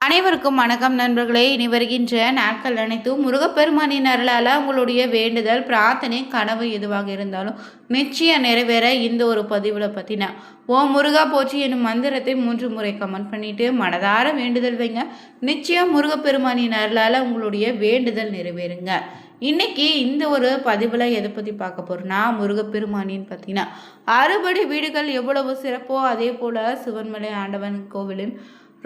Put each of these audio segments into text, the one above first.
அனைவருக்கும் வணக்கம் நண்பர்களே. இனி வருகின்ற நாட்கள் அனைத்தும் முருகப்பெருமானின் அருளால் உங்களுடைய வேண்டுதல் பிரார்த்தனை கனவு எதுவாக இருந்தாலும் நிச்சயம் நிறைவேற இந்த ஒரு பதிவில் பற்றின ஓம் முருகா போற்றி என்னும் மந்திரத்தை 3 முறை கமெண்ட் பண்ணிட்டு மனதார வேண்டுதல் வைங்க. நிச்சயம் முருகப்பெருமானின் அருளால் உங்களுடைய வேண்டுதல் நிறைவேறுங்க. இன்னைக்கு இந்த ஒரு பதிவில் எதை பற்றி பார்க்க போகிறோன்னா, முருகப்பெருமானின் பார்த்தீங்கன்னா 6 வீடுகள் எவ்வளவு சிறப்போ அதே போல் சிவன்மலை ஆண்டவன் கோவிலின்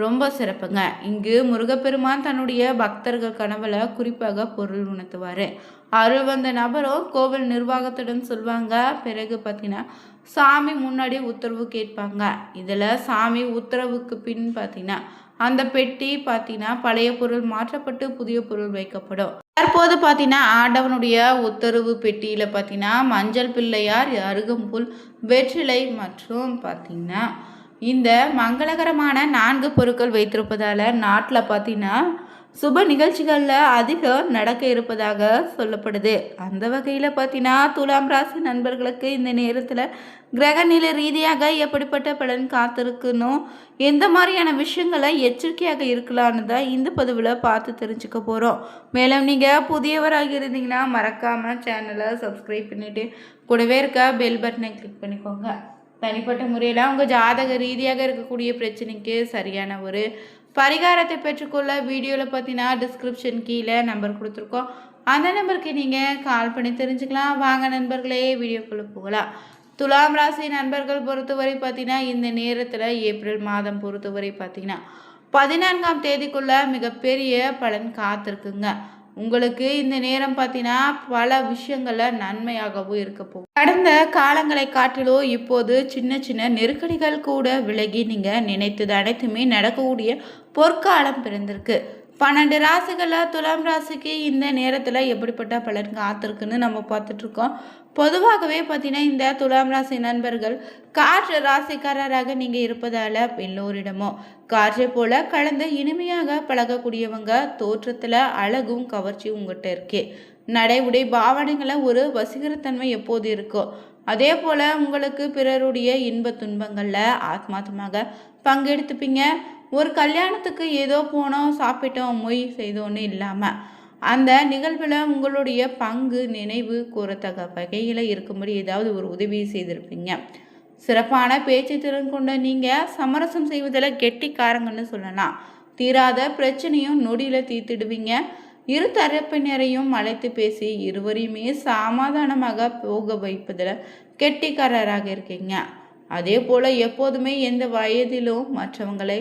ரொம்ப சிறப்புங்க. இங்கு முருகப்பெருமான் தன்னுடைய பக்தர்கள் கனவுல குறிப்பாக பொருள் உணர்த்துவார். அருள் வந்த நபரும் கோவில் நிர்வாகத்திடம் சொல்லுவாங்க. பிறகு பார்த்தீங்கன்னா சாமி முன்னாடி உத்தரவு கேட்பாங்க. இதில் சாமி உத்தரவுக்கு பின் பார்த்தீங்கன்னா அந்த பெட்டி பார்த்தீங்கன்னா பழைய பொருள் மாற்றப்பட்டு புதிய பொருள் வைக்கப்படும். தற்போது பார்த்தீங்கன்னா ஆண்டவனுடைய உத்தரவு பெட்டியில் பார்த்தீங்கன்னா மஞ்சள் பிள்ளையார், அருகம்புல், வெற்றிலை மற்றும் பார்த்தீங்கன்னா இந்த மங்களகரமான 4 பொருட்கள் வைத்திருப்பதால் நாட்டில் பார்த்தீங்கன்னா சுப நிகழ்ச்சிகளில் அதிகம் நடக்க இருப்பதாக சொல்லப்படுது. அந்த வகையில் பார்த்தீங்கன்னா துலாம் ராசி நண்பர்களுக்கு இந்த நேரத்தில் கிரகநிலை ரீதியாக எப்படிப்பட்ட பலன் காத்திருக்கணும், எந்த மாதிரியான விஷயங்களை எச்சரிக்கையாக இருக்கலான்னு தான் இந்த பதிவில் பார்த்து தெரிஞ்சுக்க போகிறோம். மேலும் நீங்கள் புதியவராக இருந்தீங்கன்னா மறக்காமல் சேனலை சப்ஸ்கிரைப் பண்ணிவிட்டு கூடவே இருக்க பெல் பட்டனை கிளிக் பண்ணிக்கோங்க. தனிப்பட்ட முறையில் உங்கள் ஜாதக ரீதியாக இருக்கக்கூடிய பிரச்சனைக்கு சரியான ஒரு பரிகாரத்தை பெற்றுக்கொள்ள வீடியோவில் பார்த்தீங்கன்னா டிஸ்கிரிப்ஷன் கீழே நம்பர் கொடுத்துருக்கோம். அந்த நம்பருக்கு நீங்கள் கால் பண்ணி தெரிஞ்சுக்கலாம். வாங்க நண்பர்களே, வீடியோக்குள்ளே போகலாம். துலாம் ராசி நண்பர்கள் பொறுத்தவரை பார்த்தீங்கன்னா இந்த நேரத்தில் ஏப்ரல் மாதம் பொறுத்தவரை பார்த்தீங்கன்னா 14ஆம் தேதிக்குள்ள மிகப்பெரிய பலன் காத்திருக்குங்க. உங்களுக்கு இந்த நேரம் பார்த்தீங்கன்னா பல விஷயங்களில் நன்மையாகவும் இருக்க போகும். கடந்த காலங்களை காட்டிலோ இப்போது சின்ன சின்ன நெருக்கடிகள் கூட விலகி நீங்கள் நினைத்தது அனைத்துமே நடக்கக்கூடிய பொற்காலம் பிறந்திருக்கு. 12 ராசிகளில் துலாம் ராசிக்கு இந்த நேரத்தில் எப்படிப்பட்ட பலன் காத்திருக்குன்னு நம்ம பார்த்துட்ருக்கோம். பொதுவாகவே பார்த்தீங்கன்னா இந்த துலாம் ராசி நண்பர்கள் காற்று ராசிக்காரராக நீங்கள் இருப்பதால் எல்லோரிடமும் காற்றை போல கலந்து இனிமையாக பழகக்கூடியவங்க. தோற்றத்தில் அழகும் கவர்ச்சியும் உங்கள்கிட்ட இருக்கே. நடை உடை பாவனைகளை ஒரு வசீகரத்தன்மை எப்போது இருக்கோ அதே போல் உங்களுக்கு பிறருடைய இன்ப துன்பங்களில் ஆத்மார்த்தமாக பங்கெடுத்துப்பீங்க. ஒரு கல்யாணத்துக்கு ஏதோ போனோம், சாப்பிட்டோம், மொய் செய்தோன்னு இல்லாமல் அந்த நிகழ்வில் உங்களுடைய பங்கு நினைவு கூறத்தக்க வகையில் இருக்கும்படி ஏதாவது ஒரு உதவியை செய்திருப்பீங்க. சிறப்பான பேச்சு திறன் கொண்ட நீங்கள் சமரசம் செய்வதில் கெட்டிக்காரங்கன்னு சொல்லலாம். தீராத பிரச்சனையும் நொடியில் தீர்த்திடுவீங்க. இரு தரப்பினரையும் அழைத்து பேசி இருவரையுமே சமாதானமாக போக வைப்பதில் கெட்டிக்காரராக இருக்கீங்க. அதே போல் எப்போதுமே எந்த வயதிலும் மற்றவங்களை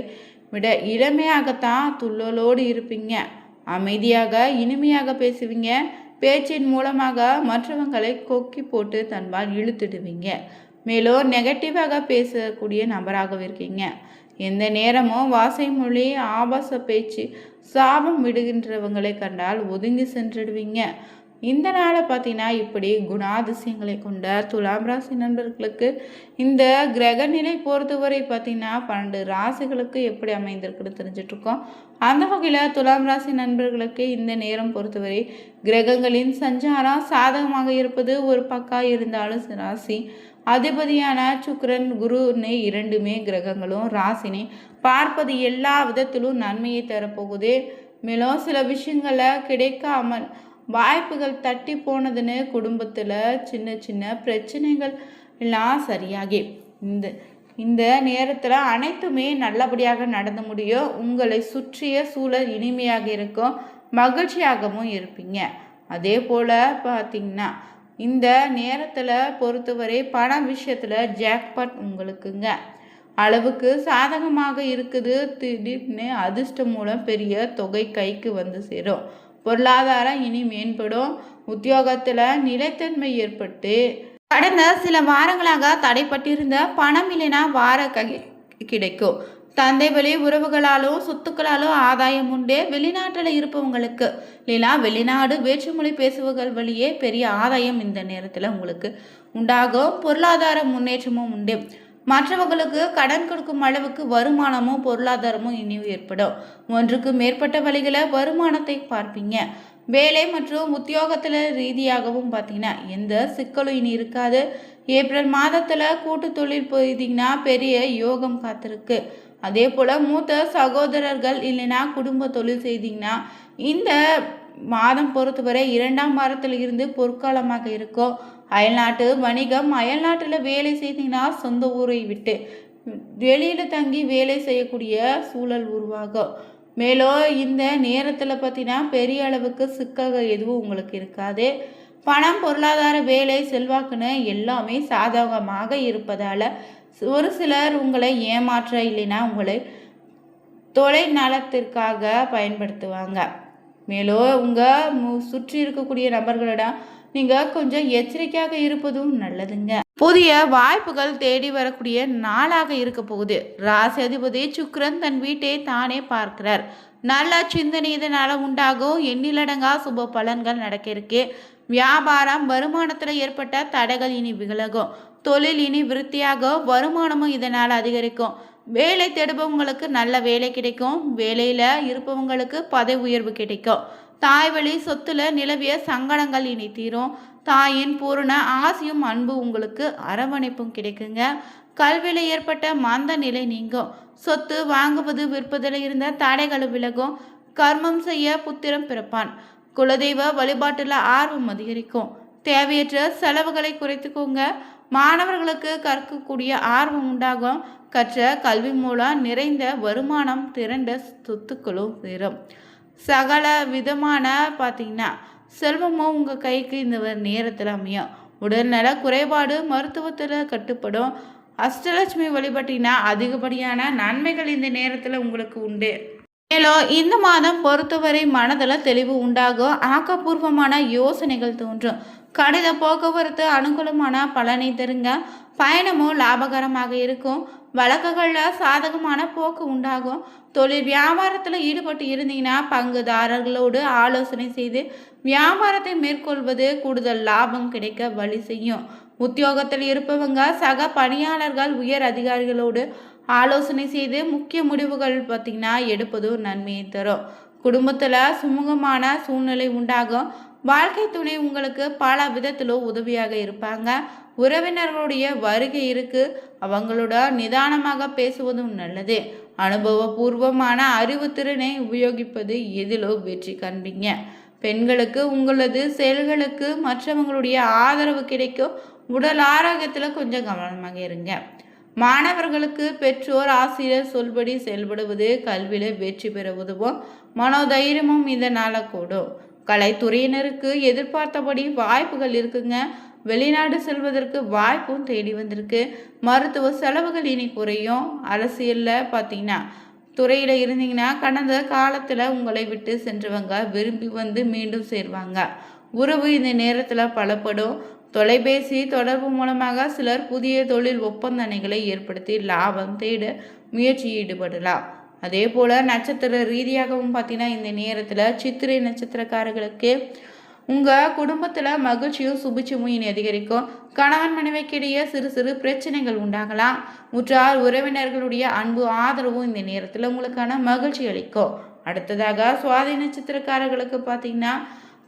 விட இளமையாகத்தான் துள்ளலோடு இருப்பீங்க. அமைதியாக இனிமையாக பேசுவீங்க. பேச்சின் மூலமாக மற்றவங்களை கொக்கி போட்டு தன்பால் இழுத்துடுவீங்க. மேலும் நெகட்டிவாக பேசக்கூடிய நபராக இருக்கீங்க. எந்த நேரமும் வாசை மொழி, ஆபாச பேச்சு, சாபம் விடுகின்றவங்களை கண்டால் ஒதுங்கி சென்றுடுவீங்க. இந்த நாளை பார்த்தீங்கன்னா இப்படி குணாதிசயங்களை கொண்ட துலாம் ராசி நண்பர்களுக்கு இந்த கிரக நிலை பொறுத்தவரை பார்த்தீங்கன்னா 12 ராசிகளுக்கு எப்படி அமைந்திருக்குன்னு தெரிஞ்சிட்ருக்கோம். அந்த வகையில் துலாம் ராசி நண்பர்களுக்கு இந்த நேரம் பொறுத்தவரை கிரகங்களின் சஞ்சாரம் சாதகமாக இருப்பது ஒரு பக்கம் இருந்தாலும் ராசி அதிபதியான சுக்கிரன், குருன்னு 2மே கிரகங்களும் ராசினை பார்ப்பது எல்லா விதத்திலும் நன்மையை தரப்போகுது. மேலும் சில விஷயங்களில் கிடைக்காமல் வாய்ப்புகள் தட்டி போனதுன்னு குடும்பத்தில் சின்ன சின்ன பிரச்சனைகள் எல்லாம் சரியாகி இந்த நேரத்தில் அனைத்துமே நல்லபடியாக நடந்து முடியும். உங்களை சுற்றிய சூழல் இனிமையாக இருக்கும், மகிழ்ச்சியாகவும் இருப்பீங்க. அதே போல் பார்த்திங்கன்னா இந்த நேரத்தில் பொறுத்தவரை பண விஷயத்தில் ஜாக்பாட் உங்களுக்குங்க. அளவுக்கு சாதகமாக இருக்குது. திடீர்னு அதிர்ஷ்டம் மூலம் பெரிய தொகை கைக்கு வந்து சேரும். பொருளாதாரம் இனி மேம்படும். உத்தியோகத்தில் நிலைத்தன்மை ஏற்பட்டு கடந்த சில வாரங்களாக தடைப்பட்டிருந்த பணம் இல்லைனா வார கிடைக்கும். தந்தை வழி உறவுகளாலும் சொத்துக்களாலும் ஆதாயம் உண்டு. வெளிநாட்டில் இருப்பவங்களுக்கு இல்லைனா வெளிநாடு வேற்றுமொழி பேசுவர்கள் வழியே பெரிய ஆதாயம் இந்த நேரத்தில் உங்களுக்கு உண்டாகும். பொருளாதார முன்னேற்றமும் உண்டு. மற்றவர்களுக்கு கடன் கொடுக்கும் அளவுக்கு வருமானமும் பொருளாதாரமும் இனி ஏற்படும். ஒன்றுக்கு மேற்பட்ட வழிகளை வருமானத்தை பார்ப்பீங்க. வேலை மற்றும் உத்தியோகத்தில் ரீதியாகவும் பார்த்தீங்கன்னா எந்த சிக்கலும் இனி இருக்காது. ஏப்ரல் மாதத்தில் கூட்டு தொழில் போயிட்டீங்கன்னா பெரிய யோகம் காத்திருக்கு. அதே போல் மூத்த சகோதரர்கள் இல்லைன்னா குடும்ப தொழில் செய்தீங்கன்னா இந்த மாதம் பொறுத்தவரை 2ஆம் வாரத்தில் இருந்து பொற்காலமாக இருக்கும். அயல்நாட்டு வணிகம், அயல்நாட்டில் வேலை செய்தீங்கன்னா சொந்த ஊரை விட்டு வெளியில் தங்கி வேலை செய்யக்கூடிய சூழல் உருவாகும். மேலும் இந்த நேரத்தில் பார்த்தீங்கன்னா பெரிய அளவுக்கு சிக்கல்கள் எதுவும் உங்களுக்கு இருக்காது. பணம், பொருளாதார, வேலை, செல்வாக்குன்னு எல்லாமே சாதகமாக இருப்பதால் ஒரு சிலர் உங்களை ஏமாற்ற இல்லைன்னா உங்களை தொலை நலத்திற்காக பயன்படுத்துவாங்க. மேலும் உங்கள் சுற்றி இருக்கக்கூடிய நபர்களிடம் நீங்கள் கொஞ்சம் எச்சரிக்கையாக இருப்பதும் நல்லதுங்க. புதிய வாய்ப்புகள் தேடி வரக்கூடிய நாளாக இருக்க போகுது. ராசி அதிபதி சுக்கிரன் தன் வீட்டை தானே பார்க்கிறார். நல்ல சிந்தனை இதனால் உண்டாகும். எண்ணிலடங்கா சுப பலன்கள் நடக்க இருக்கு. வியாபாரம், வருமானத்தில் ஏற்பட்ட தடைகள் இனி விலகும். தொழில் இனி விருத்தியாகும். வருமானமும் இதனால் அதிகரிக்கும். வேலை தேடுபவங்களுக்கு நல்ல வேலை கிடைக்கும். வேலையில் இருப்பவங்களுக்கு பதவி உயர்வு கிடைக்கும். தாய் வழி சொத்துல நிலவிய சங்கடங்கள் இனி தீரும். தாயின் பூரண ஆசையும் அன்பு உங்களுக்கு அரவணைப்பும் கிடைக்குங்க. கல்வியில் ஏற்பட்ட மந்த நிலை நீங்கும். சொத்து வாங்குவது விற்பதில் இருந்த தடைகள் விலகும். கர்மம் செய்ய புத்திரம் பிறப்பான். குலதெய்வ வழிபாட்டில் ஆர்வம் அதிகரிக்கும். தேவையற்ற செலவுகளை குறைத்துக்கோங்க. மாணவர்களுக்கு கற்கக்கூடிய ஆர்வம் உண்டாகும். கற்ற கல்வி மூலம் நிறைந்த வருமானம், திரண்ட சொத்துக்களும் பெறும். சகல விதமான பார்த்தீங்கன்னா செல்வமும் உங்கள் கைக்கு இந்த நேரத்தில் அமையும். உடல்நல குறைபாடு மருத்துவத்தில் கட்டுப்படும். அஷ்டலட்சுமி வழிபட்டீங்கன்னா அதிகப்படியான நன்மைகள் இந்த நேரத்தில் உங்களுக்கு உண்டு. மேலும் இந்த மாதம் பொறுத்தவரை மனதில் தெளிவு உண்டாகும். ஆக்கப்பூர்வமான யோசனைகள் தோன்றும். கடித போக்குவரத்து அனுகூலமான பலனை தருங்க. பயணமும் லாபகரமாக இருக்கும். வழக்குகளில் சாதகமான போக்கு உண்டாகும். தொழில் வியாபாரத்தில் ஈடுபட்டு இருந்தீங்கன்னா பங்குதாரர்களோடு ஆலோசனை செய்து வியாபாரத்தை மேற்கொள்வது கூடுதல் லாபம் கிடைக்க வழி செய்யும். உத்தியோகத்தில் இருப்பவங்க சக பணியாளர்கள், உயர் அதிகாரிகளோடு ஆலோசனை செய்து முக்கிய முடிவுகள் பார்த்திங்கன்னா எடுப்பதும் நன்மையை தரும். குடும்பத்தில் சுமூகமான சூழ்நிலை உண்டாகும். வாழ்க்கை துணை உங்களுக்கு பல விதத்திலும் உதவியாக இருப்பாங்க. உறவினர்களுடைய வருகை இருக்கு. அவங்களோட நிதானமாக பேசுவதும் நல்லது. அனுபவபூர்வமான அறிவுத்திறனை உபயோகிப்பது எதிலோ வெற்றி காண்பீங்க. பெண்களுக்கு உங்களது செயல்களுக்கு மற்றவங்களுடைய ஆதரவு கிடைக்கும். உடல் ஆரோக்கியத்தில் கொஞ்சம் கவனமாக இருங்க. மாணவர்களுக்கு பெற்றோர், ஆசிரியர் சொல்படி செயல்படுவது கல்வியில் வெற்றி பெற உதவும். மனோதைரியமும் இதனால் கூடும். கலைத்துறையினருக்கு எதிர்பார்த்தபடி வாய்ப்புகள் இருக்குங்க. வெளிநாடு செல்வதற்கு வாய்ப்பும் தேடி வந்திருக்கு. மருத்துவ செலவுகள் இனி குறையும். அரசியலில் பார்த்தீங்கன்னா துறையில் இருந்தீங்கன்னா கடந்த காலத்தில் உங்களை விட்டு சென்றவங்க விரும்பி வந்து மீண்டும் சேர்வாங்க. உறவு இந்த நேரத்தில் பலப்படும். தொலைபேசி தொடர்பு மூலமாக சிலர் புதிய தொழில் ஒப்பந்தங்களை ஏற்படுத்தி லாபம் தேட முயற்சி ஈடுபடலாம். அதே போல் நட்சத்திர ரீதியாகவும் பார்த்தீங்கன்னா இந்த நேரத்தில் சித்திரை நட்சத்திரக்காரர்களுக்கு உங்கள் குடும்பத்தில் மகிழ்ச்சியும் சுபிட்சமும் இனி அதிகரிக்கும். கணவன் மனைவிக்கிடையே சிறு சிறு பிரச்சனைகள் உண்டாகலாம். உற்றார் உறவினர்களுடைய அன்பு ஆதரவும் இந்த நேரத்தில் உங்களுக்கான மகிழ்ச்சி அளிக்கும். அடுத்ததாக சுவாதி நட்சத்திரக்காரர்களுக்கு பார்த்தீங்கன்னா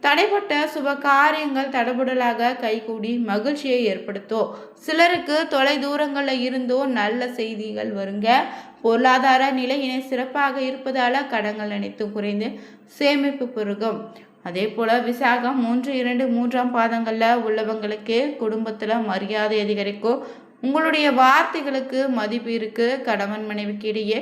தடைப்பட்ட சுப காரியங்கள் தடபுடலாக கைகூடி மகிழ்ச்சியை ஏற்படுத்தும். சிலருக்கு தொலை தூரங்களில் இருந்தோ நல்ல செய்திகள் வருங்க. பொருளாதார நிலையினை சிறப்பாக இருப்பதால் கடன்கள் அனைத்தும் குறைந்து சேமிப்பு பெருகும். அதே போல் விசாகம் 1, 2, 3ஆம் பாதங்களில் உள்ளவங்களுக்கு குடும்பத்தில் மரியாதை அதிகரிக்கும். உங்களுடைய வார்த்தைகளுக்கு மதிப்பு இருக்கு. கணவன் மனைவிக்கு இடையே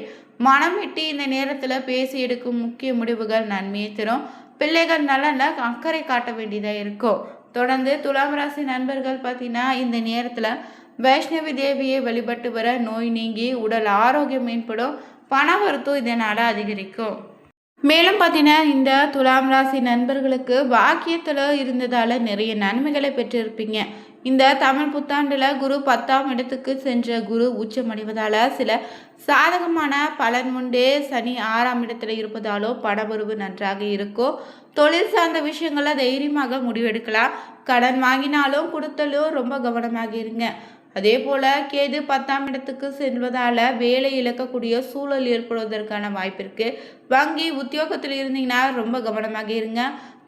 மனம் விட்டு இந்த நேரத்தில் பேசி எடுக்கும் முக்கிய முடிவுகள் நன்மையை தரும். பிள்ளைகள் நலனில் அக்கறை காட்ட வேண்டியதாக இருக்கும். தொடர்ந்து துலாம் ராசி நண்பர்கள் பார்த்தீங்கன்னா இந்த நேரத்தில் வைஷ்ணவி தேவியை வழிபட்டு வர நோய் நீங்கி உடல் ஆரோக்கியம் மேம்படும். பண வரத்தும் இதனால் அதிகரிக்கும். மேலும் பார்த்தீங்கன்னா இந்த துலாம் ராசி நண்பர்களுக்கு வாக்கியத்தில் இருந்ததால் நிறைய நன்மைகளை பெற்றிருப்பீங்க. இந்த தமிழ் புத்தாண்டில் குரு 10ஆம் இடத்துக்கு சென்ற குரு உச்சமடைவதால் சில சாதகமான பலன் உண்டு. சனி 6ஆம் இடத்துல இருப்பதாலோ பணவரவு நன்றாக இருக்கும். தொழில் சார்ந்த விஷயங்களை தைரியமாக முடிவெடுக்கலாம். கடன் வாங்கினாலும் கொடுத்தாலும் ரொம்ப கவனமாக இருங்க. அதே போல் கேது 10ஆம் இடத்துக்கு செல்வதால் வேலை இழக்கக்கூடிய சூழல் ஏற்படுவதற்கான வாய்ப்பு இருக்குது. வங்கி உத்தியோகத்தில் இருந்தீங்கன்னா ரொம்ப கவனமாக இருங்க.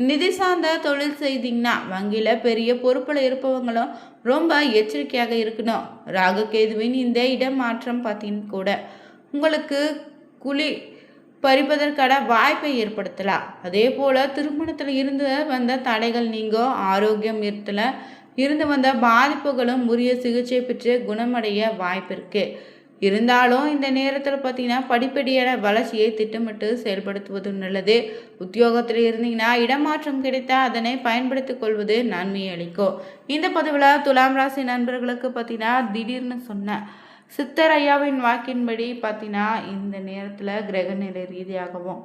நிதி சார்ந்த தொழில் செய்தீங்கன்னா வங்கியில் பெரிய பொறுப்பில் இருப்பவங்களும் ரொம்ப எச்சரிக்கையாக இருக்கணும். ராகு கேதுவின் இந்த இடம் மாற்றம் பார்த்தீங்கன்னா கூட உங்களுக்கு குழி பறிப்பதற்கான வாய்ப்பை ஏற்படுத்தலாம். அதே போல் திருமணத்தில் இருந்து வந்த தடைகள் நீங்கும். ஆரோக்கியம் இருந்து வந்த பாதிப்புகளும் உரிய சிகிச்சை பெற்று குணமடைய வாய்ப்பு இருக்குது. இருந்தாலும் இந்த நேரத்தில் பார்த்தீங்கன்னா படிப்படியான வளர்ச்சியை திட்டமிட்டு செயல்படுத்துவது நல்லது. உத்தியோகத்தில் இருந்தீங்கன்னா இடமாற்றம் கிடைத்தால் அதனை பயன்படுத்திக் கொள்வது நன்மையை அளிக்கும். இந்த பதிவில் துலாம் ராசி நண்பர்களுக்கு பார்த்தீங்கன்னா திடீர்னு சொன்ன சித்தர் ஐயாவின் வாக்கின்படி பார்த்தீங்கன்னா இந்த நேரத்தில் கிரகநிலை ரீதியாகவும்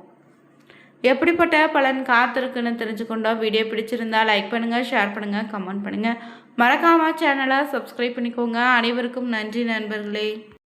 எப்படிப்பட்ட பலன் காத்திருக்குன்னு தெரிஞ்சுக்கொண்டோம். வீடியோ பிடிச்சிருந்தா லைக் பண்ணுங்கள், ஷேர் பண்ணுங்கள், கமெண்ட் பண்ணுங்கள். மறக்காமல் சேனலை சப்ஸ்கிரைப் பண்ணிக்கோங்க. அனைவருக்கும் நன்றி நண்பர்களே.